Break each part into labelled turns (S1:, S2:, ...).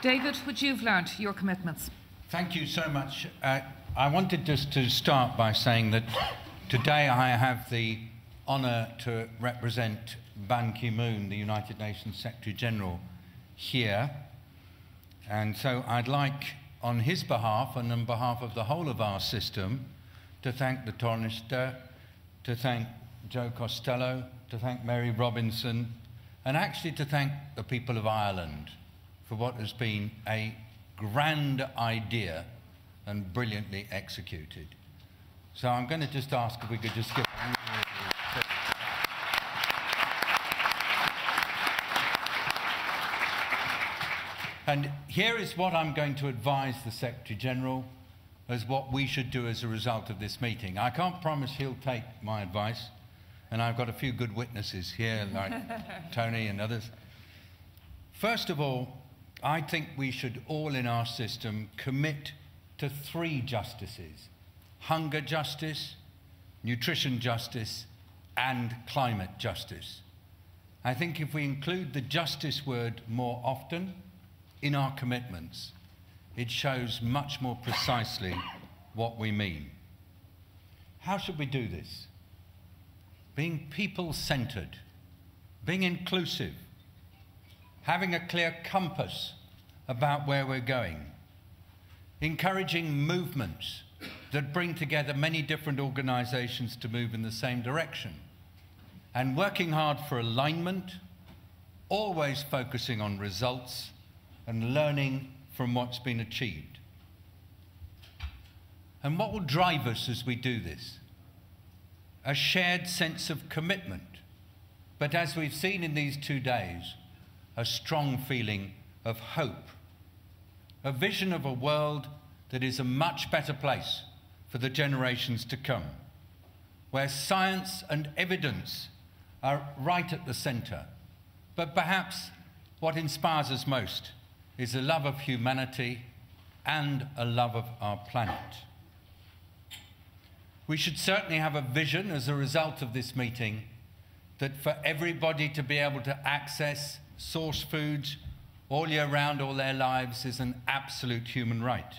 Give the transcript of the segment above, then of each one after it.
S1: David, would you have learned your commitments?
S2: Thank you so much. I wanted just to start by saying that today I have the honour to represent Ban Ki-moon, the United Nations Secretary General, here. And so I'd like, on his behalf and on behalf of the whole of our system, to thank the Tornister, to thank Joe Costello, to thank Mary Robinson, and actually to thank the people of Ireland for what has been a grand idea and brilliantly executed. So I'm going to just ask if we could just give And here is what I'm going to advise the Secretary General as what we should do as a result of this meeting. I can't promise he'll take my advice, and I've got a few good witnesses here, like Tony and others. First of all, I think we should all in our system commit to 3 justices: hunger justice, nutrition justice, and climate justice. I think if we include the justice word more often in our commitments, it shows much more precisely what we mean. How should we do this? Being people-centered, being inclusive, having a clear compass about where we're going, encouraging movements that bring together many different organizations to move in the same direction, and working hard for alignment, always focusing on results and learning from what's been achieved. And what will drive us as we do this? A shared sense of commitment, but as we've seen in these 2 days, a strong feeling of hope, a vision of a world that is a much better place for the generations to come, where science and evidence are right at the center. But perhaps what inspires us most is a love of humanity and a love of our planet. We should certainly have a vision as a result of this meeting that for everybody to be able to access source foods all year round, all their lives, is an absolute human right.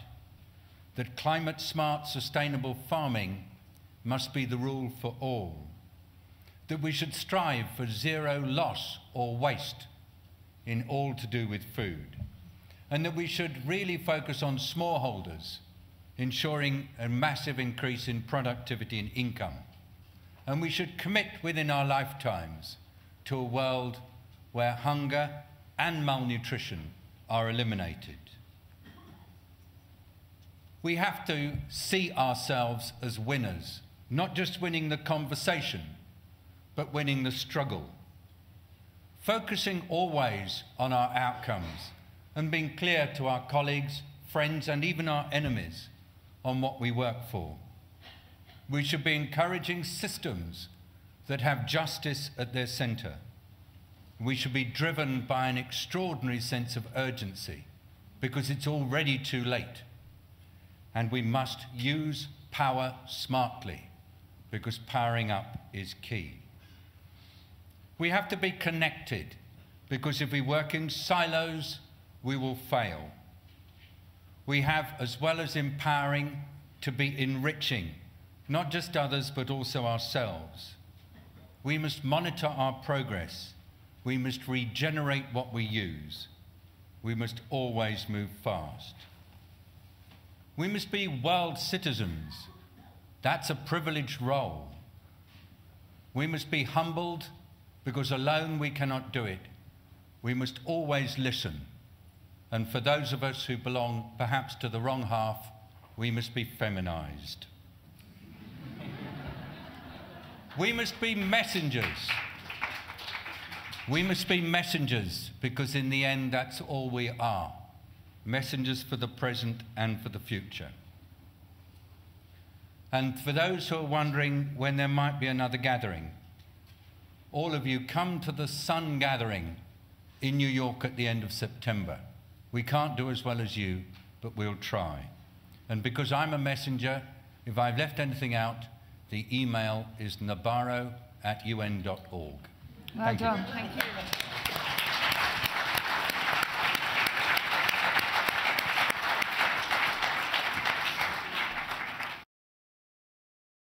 S2: That climate-smart, sustainable farming must be the rule for all. That we should strive for zero loss or waste in all to do with food. And that we should really focus on smallholders, ensuring a massive increase in productivity and income. And we should commit within our lifetimes to a world where hunger and malnutrition are eliminated. We have to see ourselves as winners, not just winning the conversation, but winning the struggle. Focusing always on our outcomes and being clear to our colleagues, friends, and even our enemies on what we work for. We should be encouraging systems that have justice at their center. We should be driven by an extraordinary sense of urgency because it's already too late. And we must use power smartly because powering up is key. We have to be connected because if we work in silos, we will fail. We have, as well as empowering, to be enriching, not just others, but also ourselves. We must monitor our progress. We must regenerate what we use. We must always move fast. We must be world citizens. That's a privileged role. We must be humbled because alone we cannot do it. We must always listen. And for those of us who belong perhaps to the wrong half, we must be feminized. We must be messengers. We must be messengers because in the end that's all we are. Messengers for the present and for the future. And for those who are wondering when there might be another gathering, all of you come to the Sun Gathering in New York at the end of September. We can't do as well as you, but we'll try. And because I'm a messenger, if I've left anything out, the email is nabarro@un.org.
S1: Well done. Thank you.